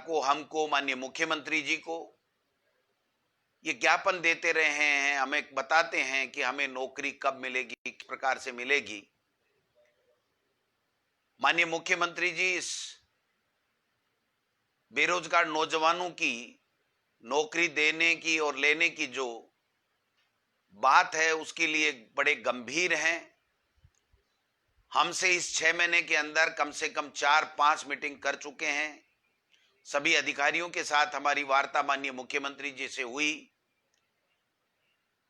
को, हमको, माननीय मुख्यमंत्री जी को ये ज्ञापन देते रहे हैं, हमें बताते हैं कि हमें नौकरी कब मिलेगी, किस प्रकार से मिलेगी। माननीय मुख्यमंत्री जी इस बेरोजगार नौजवानों की नौकरी देने की और लेने की जो बात है उसके लिए बड़े गंभीर हैं। हमसे इस 6 महीने के अंदर कम से कम 4-5 मीटिंग कर चुके हैं। सभी अधिकारियों के साथ हमारी वार्ता माननीय मुख्यमंत्री जी से हुई।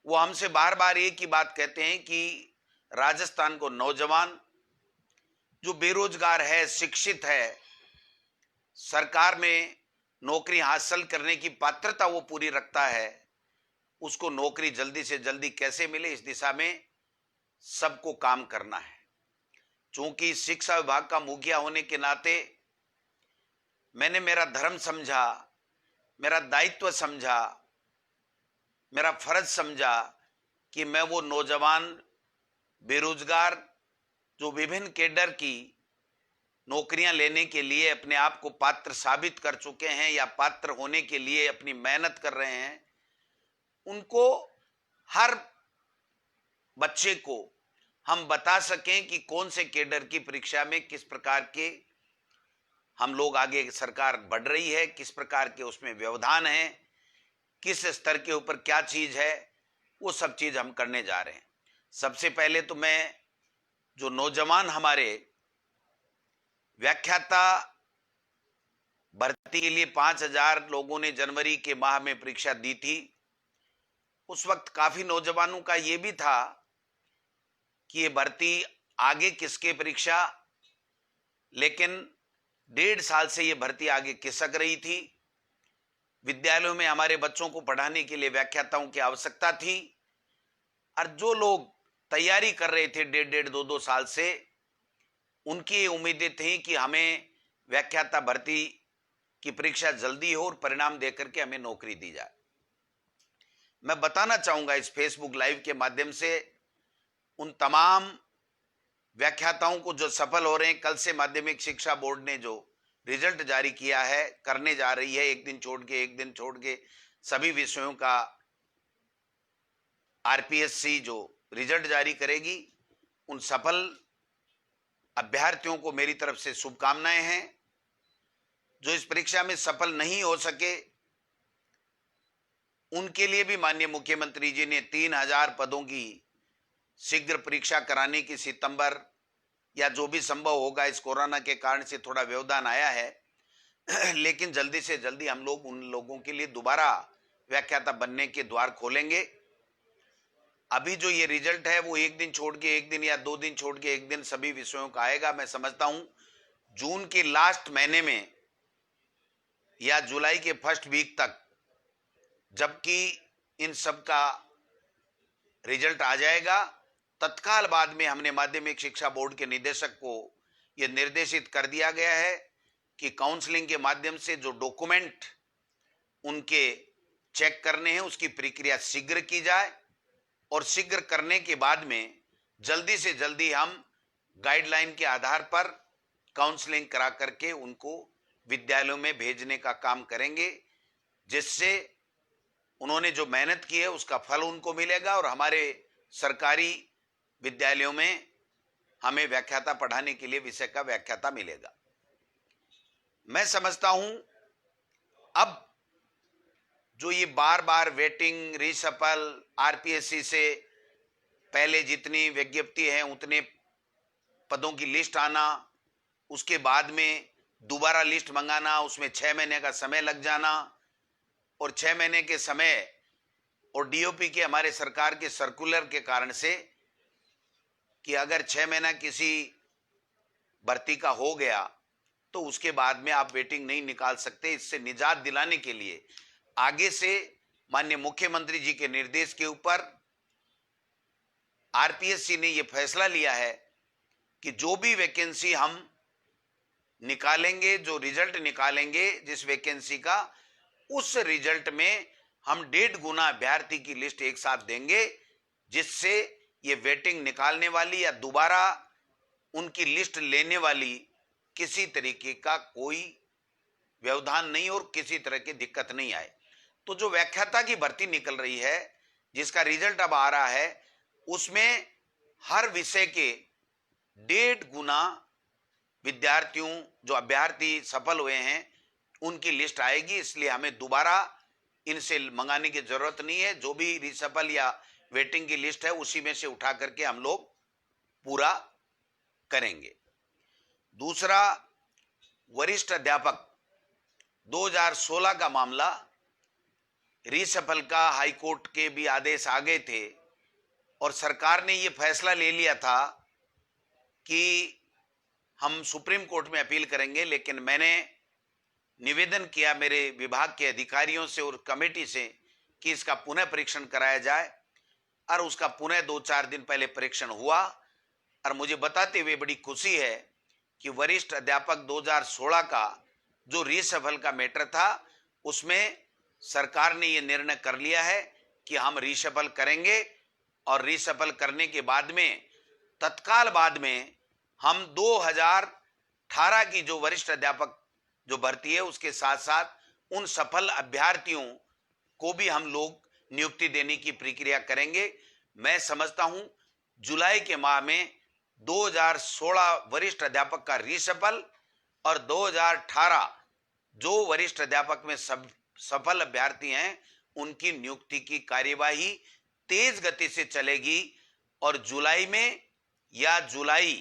वो हमसे बार बार एक ही बात कहते हैं कि राजस्थान को नौजवान जो बेरोजगार है, शिक्षित है, सरकार में नौकरी हासिल करने की पात्रता वो पूरी रखता है, उसको नौकरी जल्दी से जल्दी कैसे मिले इस दिशा में सबको काम करना है। चूंकि शिक्षा विभाग का मुखिया होने के नाते मैंने मेरा धर्म समझा, मेरा दायित्व समझा, मेरा फर्ज समझा कि मैं वो नौजवान बेरोजगार जो विभिन्न कैडर की नौकरियां लेने के लिए अपने आप को पात्र साबित कर चुके हैं या पात्र होने के लिए अपनी मेहनत कर रहे हैं, उनको, हर बच्चे को हम बता सकें कि कौन से कैडर की परीक्षा में किस प्रकार के हम लोग आगे सरकार बढ़ रही है, किस प्रकार के उसमें व्यवधान है, किस स्तर के ऊपर क्या चीज है, वो सब चीज हम करने जा रहे हैं। सबसे पहले तो मैं जो नौजवान हमारे व्याख्याता भर्ती के लिए 5,000 लोगों ने जनवरी के माह में परीक्षा दी थी, उस वक्त काफी नौजवानों का यह भी था कि ये भर्ती आगे किसके परीक्षा, लेकिन 1.5 साल से ये भर्ती आगे खिसक रही थी। विद्यालयों में हमारे बच्चों को पढ़ाने के लिए व्याख्याताओं की आवश्यकता थी और जो लोग तैयारी कर रहे थे 1.5-2 साल से, उनकी उम्मीदें थी कि हमें व्याख्याता भर्ती की परीक्षा जल्दी हो और परिणाम देकर के हमें नौकरी दी जाए। मैं बताना चाहूंगा इस फेसबुक लाइव के माध्यम से उन तमाम व्याख्याताओं को जो सफल हो रहे हैं। कल से माध्यमिक शिक्षा बोर्ड ने जो रिजल्ट जारी किया है, करने जा रही है, एक दिन छोड़ के सभी विषयों का आरपीएससी जो रिजल्ट जारी करेगी, उन सफल अभ्यर्थियों को मेरी तरफ से शुभकामनाएं हैं। जो इस परीक्षा में सफल नहीं हो सके उनके लिए भी माननीय मुख्यमंत्री जी ने 3,000 पदों की शीघ्र परीक्षा कराने की, सितंबर या जो भी संभव होगा, इस कोरोना के कारण से थोड़ा व्यवधान आया है लेकिन जल्दी से जल्दी हम लोग उन लोगों के लिए दोबारा व्याख्याता बनने के द्वार खोलेंगे। अभी जो ये रिजल्ट है वो एक दिन छोड़ के एक दिन या 2 दिन छोड़ के एक दिन सभी विषयों का आएगा। मैं समझता हूं जून के लास्ट महीने में या जुलाई के फर्स्ट वीक तक, जबकि इन सब का रिजल्ट आ जाएगा, तत्काल बाद में हमने माध्यमिक शिक्षा बोर्ड के निदेशक को यह निर्देशित कर दिया गया है कि काउंसलिंग के माध्यम से जो डॉक्यूमेंट उनके चेक करने हैं उसकी प्रक्रिया शीघ्र की जाए और शीघ्र करने के बाद में जल्दी से जल्दी हम गाइडलाइन के आधार पर काउंसलिंग करा करके उनको विद्यालयों में भेजने का काम करेंगे, जिससे उन्होंने जो मेहनत की है उसका फल उनको मिलेगा और हमारे सरकारी विद्यालयों में हमें व्याख्याता पढ़ाने के लिए विषय का व्याख्याता मिलेगा। मैं समझता हूं अब जो ये बार बार वेटिंग, रीशफल, आरपीएससी से पहले जितनी विज्ञप्ति है उतने पदों की लिस्ट आना, उसके बाद में दोबारा लिस्ट मंगाना, उसमें 6 महीने का समय लग जाना और 6 महीने के समय और डीओपी के हमारे सरकार के सर्कुलर के कारण से कि अगर 6 महीना किसी भर्ती का हो गया तो उसके बाद में आप वेटिंग नहीं निकाल सकते। इससे निजात दिलाने के लिए आगे से माननीय मुख्यमंत्री जी के निर्देश के ऊपर आरपीएससी ने यह फैसला लिया है कि जो भी वैकेंसी हम निकालेंगे, जो रिजल्ट निकालेंगे जिस वैकेंसी का, उस रिजल्ट में हम 1.5 गुना अभ्यर्थी की लिस्ट एक साथ देंगे, जिससे ये वेटिंग निकालने वाली या दोबारा उनकी लिस्ट लेने वाली किसी तरीके का कोई व्यवधान नहीं और किसी तरह की दिक्कत नहीं आए। तो जो व्याख्याता की भर्ती निकल रही है, जिसका रिजल्ट अब आ रहा है, उसमें हर विषय के 1.5 गुना विद्यार्थियों, जो अभ्यर्थी सफल हुए हैं, उनकी लिस्ट आएगी। इसलिए हमें दोबारा इनसे मंगाने की जरूरत नहीं है। जो भी रिसफल या वेटिंग की लिस्ट है, उसी में से उठा करके हम लोग पूरा करेंगे। दूसरा, वरिष्ठ अध्यापक 2016 का मामला, रिसफल का हाईकोर्ट के भी आदेश आ गए थे और सरकार ने ये फैसला ले लिया था कि हम सुप्रीम कोर्ट में अपील करेंगे। लेकिन मैंने निवेदन किया मेरे विभाग के अधिकारियों से और कमेटी से कि इसका पुनः परीक्षण कराया जाए, और उसका पुनः 2-4 दिन पहले परीक्षण हुआ। और मुझे बताते हुए बड़ी खुशी है कि वरिष्ठ अध्यापक 2016 का जो रीसफल का मैटर था, उसमें सरकार ने ये निर्णय कर लिया है कि हम रीसफल करेंगे, और रीसफल करने के बाद में तत्काल बाद में हम 2018 की जो वरिष्ठ अध्यापक जो भर्ती है, उसके साथ साथ उन सफल अभ्यर्थियों को भी हम लोग नियुक्ति देने की प्रक्रिया करेंगे। मैं समझता हूं जुलाई के माह में 2016 वरिष्ठ अध्यापक का रीसफल और 2018 जो वरिष्ठ अध्यापक में सफल अभ्यर्थी हैं, उनकी नियुक्ति की कार्यवाही तेज गति से चलेगी। और जुलाई में या जुलाई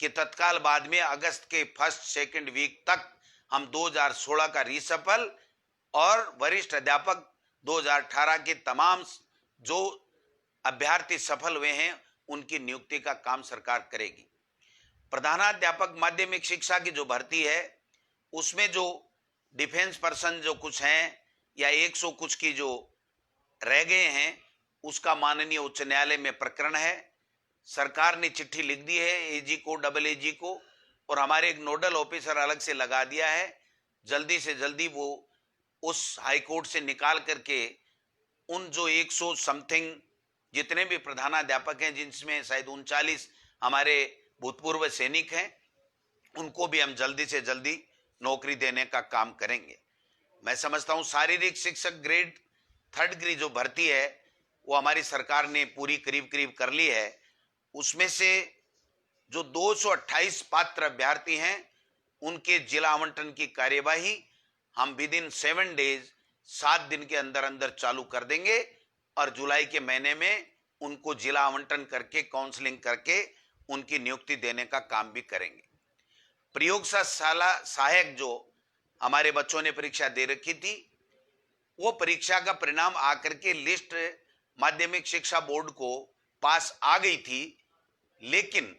के तत्काल बाद में अगस्त के फर्स्ट सेकंड वीक तक हम 2016 का रीसफल और वरिष्ठ अध्यापक 2018 के तमाम जो अभ्यर्थी सफल हुए हैं, उनकी नियुक्ति का काम सरकार करेगी। प्रधानाध्यापक माध्यमिक शिक्षा की जो भर्ती है, उसमें जो डिफेंस पर्सन जो कुछ हैं या 100 कुछ की जो रह गए हैं, उसका माननीय उच्च न्यायालय में प्रकरण है। सरकार ने चिट्ठी लिख दी है एजी को, डबल एजी को, और हमारे एक नोडल ऑफिसर अलग से लगा दिया है। जल्दी से जल्दी वो उस हाईकोर्ट से निकाल करके उन जो 100 समथिंग जितने भी प्रधानाध्यापक हैं, जिनमें शायद 39 हमारे भूतपूर्व सैनिक हैं, उनको भी हम जल्दी से जल्दी नौकरी देने का काम करेंगे। मैं समझता हूं शारीरिक शिक्षक ग्रेड 3rd की जो भर्ती है, वो हमारी सरकार ने पूरी करीब करीब कर ली है। उसमें से जो 228 पात्र अभ्यर्थी हैं, उनके जिला आवंटन की कार्यवाही हम विद इन 7 डेज 7 दिन के अंदर अंदर चालू कर देंगे, और जुलाई के महीने में उनको जिला आवंटन करके काउंसलिंग करके उनकी नियुक्ति देने का काम भी करेंगे। प्रयोगशाला सहायक जो हमारे बच्चों ने परीक्षा दे रखी थी, वो परीक्षा का परिणाम आकर के लिस्ट माध्यमिक शिक्षा बोर्ड को पास आ गई थी, लेकिन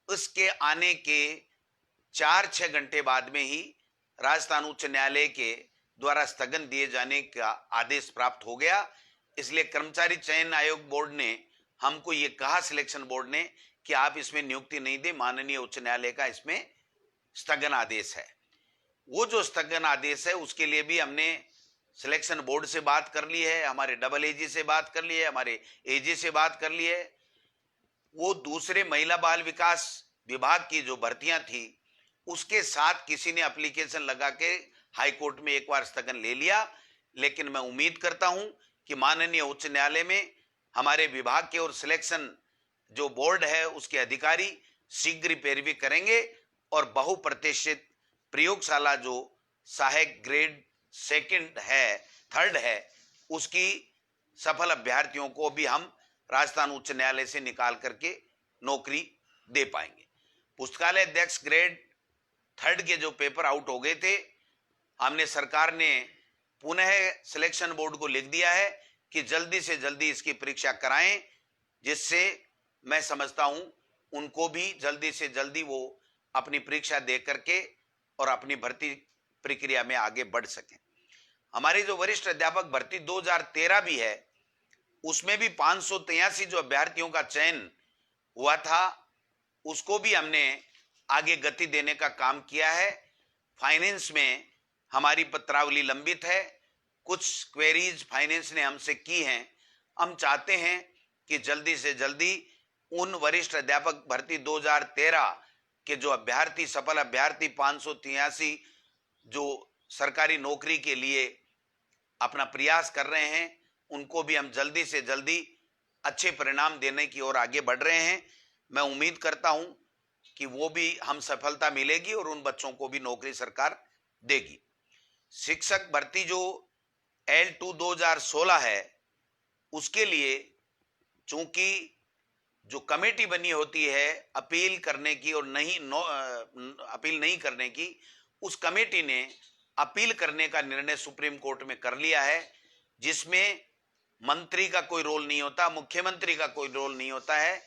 उसके आने के 4-6 घंटे बाद में ही राजस्थान उच्च न्यायालय के द्वारा स्थगन दिए जाने का आदेश प्राप्त हो गया। इसलिए कर्मचारी चयन आयोग बोर्ड ने हमको ये कहा, सिलेक्शन बोर्ड ने, कि आप इसमें नियुक्ति नहीं दे, माननीय उच्च न्यायालय का इसमें स्थगन आदेश है। वो जो स्थगन आदेश है, उसके लिए भी हमने सिलेक्शन बोर्ड से बात कर ली है, हमारे डबल एजी से बात कर ली है, हमारे एजी से बात कर ली है। वो दूसरे महिला बाल विकास विभाग की जो भर्तियां थी, उसके साथ किसी ने एप्लीकेशन लगा के हाई कोर्ट में एक बार स्थगन ले लिया। लेकिन मैं उम्मीद करता हूं कि माननीय उच्च न्यायालय में हमारे विभाग के और सिलेक्शन जो बोर्ड है उसके अधिकारी शीघ्र पैरवी करेंगे, और बहुप्रतिष्ठित प्रयोगशाला जो सहायक ग्रेड 2nd है, 3rd है, उसकी सफल अभ्यर्थियों को भी हम राजस्थान उच्च न्यायालय से निकाल करके नौकरी दे पाएंगे। पुस्तकालय अध्यक्ष ग्रेड 3rd के जो पेपर आउट हो गए थे, हमने सरकार ने पुनः सिलेक्शन बोर्ड को लिख दिया है कि जल्दी से जल्दी इसकी परीक्षा कराएं, जिससे मैं समझता हूं उनको भी जल्दी से जल्दी वो अपनी परीक्षा दे करके और अपनी भर्ती प्रक्रिया में आगे बढ़ सकें। हमारी जो वरिष्ठ अध्यापक भर्ती 2013 भी है, उसमें भी 583 जो अभ्यर्थियों का चयन हुआ था, उसको भी हमने आगे गति देने का काम किया है। फाइनेंस में हमारी पत्रावली लंबित है, कुछ क्वेरीज फाइनेंस ने हमसे की हैं। हम चाहते हैं कि जल्दी से जल्दी उन वरिष्ठ अध्यापक भर्ती 2013 के जो अभ्यर्थी, सफल अभ्यर्थी 583 जो सरकारी नौकरी के लिए अपना प्रयास कर रहे हैं, उनको भी हम जल्दी से जल्दी अच्छे परिणाम देने की ओर आगे बढ़ रहे हैं। मैं उम्मीद करता हूं कि वो भी हम सफलता मिलेगी और उन बच्चों को भी नौकरी सरकार देगी। शिक्षक भर्ती जो L2 2016 है, उसके लिए चूंकि जो कमेटी बनी होती है अपील करने की और अपील नहीं करने की, उस कमेटी ने अपील करने का निर्णय सुप्रीम कोर्ट में कर लिया है, जिसमें मंत्री का कोई रोल नहीं होता, मुख्यमंत्री का कोई रोल नहीं होता है।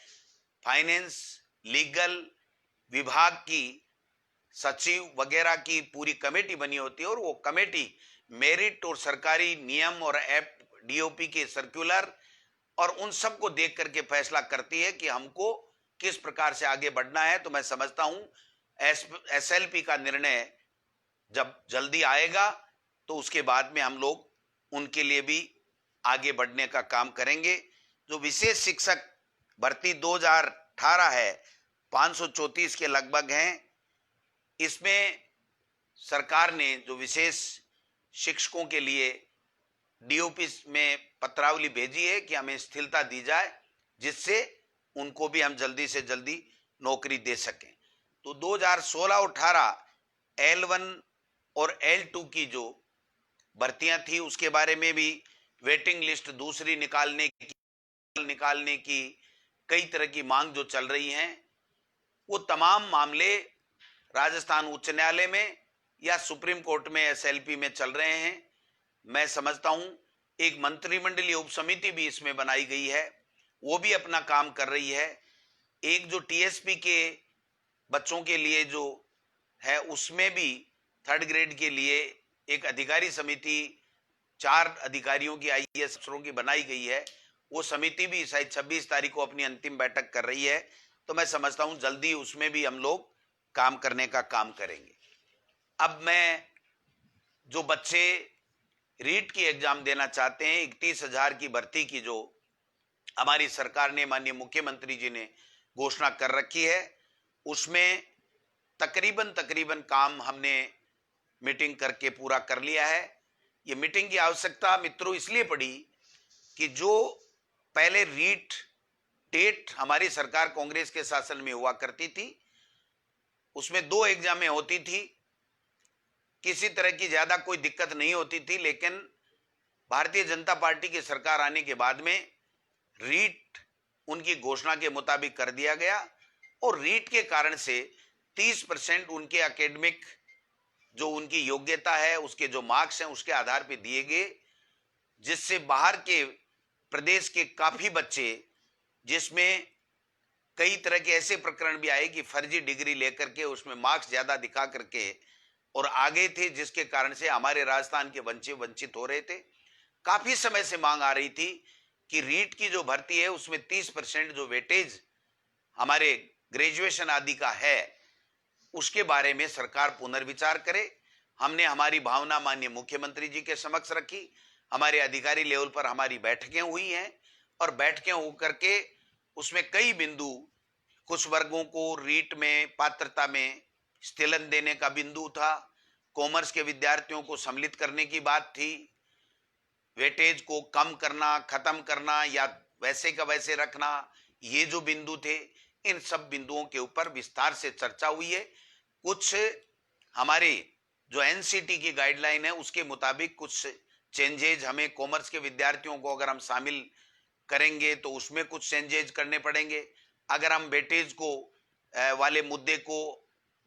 फाइनेंस, लीगल विभाग की सचिव वगैरह की पूरी कमेटी बनी होती है और वो कमेटी मेरिट और सरकारी नियम और DOP के सर्कुलर और उन सब को देख करके फैसला करती है कि हमको किस प्रकार से आगे बढ़ना है। तो मैं समझता हूं SLP का निर्णय जब जल्दी आएगा तो उसके बाद में हम लोग उनके लिए भी आगे बढ़ने का काम करेंगे। जो विशेष शिक्षक भर्ती 2018 है, 534 के लगभग हैं। इसमें सरकार ने जो विशेष शिक्षकों के लिए DOP में पत्रावली भेजी है कि हमें स्थिरता दी जाए, जिससे उनको भी हम जल्दी से जल्दी नौकरी दे सकें। तो 2016-18 L1 और L2 की जो भर्तियां थी उसके बारे में भी वेटिंग लिस्ट दूसरी निकालने की कई तरह की मांग जो चल रही हैं, वो तमाम मामले राजस्थान उच्च न्यायालय में या सुप्रीम कोर्ट में SLP में चल रहे हैं। मैं समझता हूं एक मंत्रिमंडलीय उपसमिति भी इसमें बनाई गई है, वो भी अपना काम कर रही है। एक जो TSP के बच्चों के लिए जो है, उसमें भी 3rd ग्रेड के लिए एक अधिकारी समिति 4 अधिकारियों की IAS अफसरों की बनाई गई है। वो समिति भी शायद 26 तारीख को अपनी अंतिम बैठक कर रही है। तो मैं समझता हूं जल्दी उसमें भी हम लोग काम करने का काम करेंगे। अब मैं जो बच्चे रीट की एग्जाम देना चाहते हैं, 31,000 की भर्ती की जो हमारी सरकार ने, माननीय मुख्यमंत्री जी ने घोषणा कर रखी है, उसमें तकरीबन काम हमने मीटिंग करके पूरा कर लिया है। ये मीटिंग की आवश्यकता मित्रों इसलिए पड़ी कि जो पहले रीट टेट हमारी सरकार कांग्रेस के शासन में हुआ करती थी, उसमें 2 एग्जामें होती थी, किसी तरह की ज्यादा कोई दिक्कत नहीं होती थी। लेकिन भारतीय जनता पार्टी की सरकार आने के बाद में रीट उनकी घोषणा के मुताबिक कर दिया गया और रीट के कारण से 30% उनके एकेडमिक जो उनकी योग्यता है, उसके जो मार्क्स हैं, उसके आधार पर दिए गए, जिससे बाहर के प्रदेश के काफी बच्चे, जिसमें कई तरह के ऐसे प्रकरण भी आए कि फर्जी डिग्री लेकर के उसमें मार्क्स ज्यादा दिखा करके और आगे थे, जिसके कारण से हमारे राजस्थान के बच्चे वंचित हो रहे थे। काफी समय से मांग आ रही थी कि रीट की जो भर्ती है उसमें 30% जो वेटेज हमारे ग्रेजुएशन आदि का है, उसके बारे में सरकार पुनर्विचार करे। हमने हमारी भावना माननीय मुख्यमंत्री जी के समक्ष रखी, हमारे अधिकारी लेवल पर हमारी बैठकें हुई हैं और बैठकें होकर के उसमें कई बिंदु, कुछ वर्गों को रीट में पात्रता में स्थिलन देने का बिंदु था, कॉमर्स के विद्यार्थियों को सम्मिलित करने की बात थी, वेटेज को कम करना, खत्म करना या वैसे का वैसे रखना, ये जो बिंदु थे, इन सब बिंदुओं के ऊपर विस्तार से चर्चा हुई है। कुछ हमारे जो NCT की गाइडलाइन है उसके मुताबिक कुछ चेंजेज हमें कॉमर्स के विद्यार्थियों को अगर हम शामिल करेंगे तो उसमें कुछ चेंजेज करने पड़ेंगे। अगर हम वेटेज को वाले मुद्दे को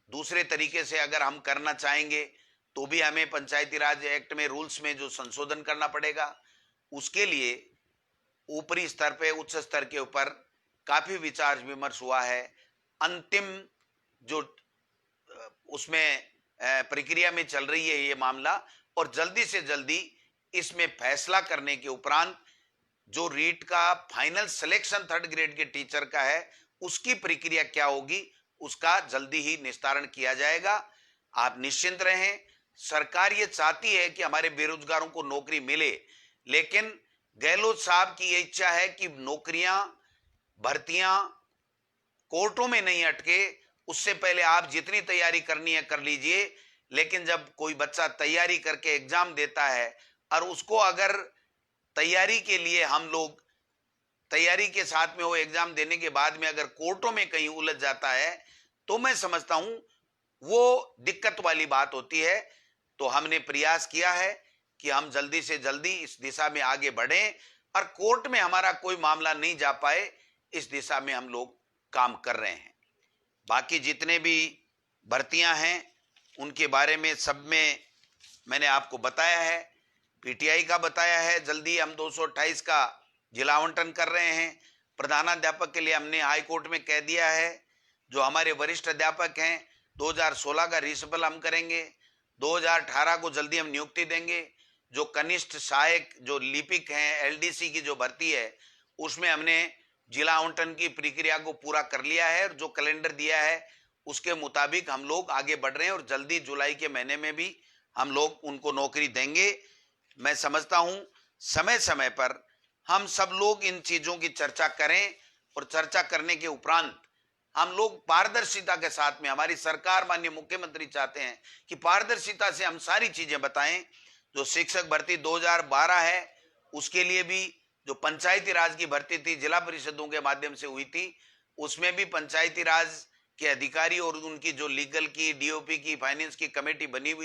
दूसरे तरीके से अगर हम करना चाहेंगे तो भी हमें पंचायती राज एक्ट में रूल्स में जो संशोधन करना पड़ेगा। उसके लिए ऊपरी स्तर पे, उच्च स्तर के ऊपर काफी विचार विमर्श हुआ है। अंतिम जो उसमें प्रक्रिया में चल रही है ये मामला, और जल्दी से जल्दी इसमें फैसला करने के उपरांत जो रीट का फाइनल सिलेक्शन 3rd ग्रेड के टीचर का है, उसकी प्रक्रिया क्या होगी, उसका जल्दी ही निस्तारण किया जाएगा। आप निश्चिंत रहें, सरकार ये चाहती है कि हमारे बेरोजगारों को नौकरी मिले, लेकिन गहलोत साहब की ये इच्छा है कि नौकरियां, भर्तियां कोर्टों में नहीं अटके। उससे पहले आप जितनी तैयारी करनी है कर लीजिए, लेकिन जब कोई बच्चा तैयारी करके एग्जाम देता है और उसको अगर तैयारी के लिए हम लोग तैयारी के साथ में वो एग्जाम देने के बाद में अगर कोर्टों में कहीं उलझ जाता है, तो मैं समझता हूं वो दिक्कत वाली बात होती है। तो हमने प्रयास किया है कि हम जल्दी से जल्दी इस दिशा में आगे बढ़ें और कोर्ट में हमारा कोई मामला नहीं जा पाए, इस दिशा में हम लोग काम कर रहे हैं। बाकी जितने भी भर्तियां हैं उनके बारे में सब में मैंने आपको बताया है, पीटीआई का बताया है। जल्दी हम 228 का जिला आवंटन कर रहे हैं। प्रधानाध्यापक के लिए हमने हाई कोर्ट में कह दिया है। जो हमारे वरिष्ठ अध्यापक हैं 2016 का रिसफल हम करेंगे, 2018 को जल्दी हम नियुक्ति देंगे। जो कनिष्ठ सहायक जो लिपिक हैं एलडीसी की जो भर्ती है उसमें हमने जिला आवंटन की प्रक्रिया को पूरा कर लिया है और जो कैलेंडर दिया है उसके मुताबिक हम लोग आगे बढ़ रहे हैं और जल्दी जुलाई के महीने में भी हम लोग उनको नौकरी देंगे। मैं समझता हूं समय समय पर हम सब लोग इन चीजों की चर्चा करें और चर्चा करने के उपरांत हम लोग पारदर्शिता के साथ में, हमारी सरकार माननीय मुख्यमंत्री चाहते हैं कि पारदर्शिता से हम सारी चीजें बताएं। जो शिक्षक भर्ती 2012 है उसके लिए भी जो पंचायती राज की भर्ती थी जिला परिषदों के माध्यम से हुई थी, उसमें भी पंचायती राज के अधिकारी और उनकी जो लीगल की, डीओपी की, फाइनेंस की कमेटी बनी हुई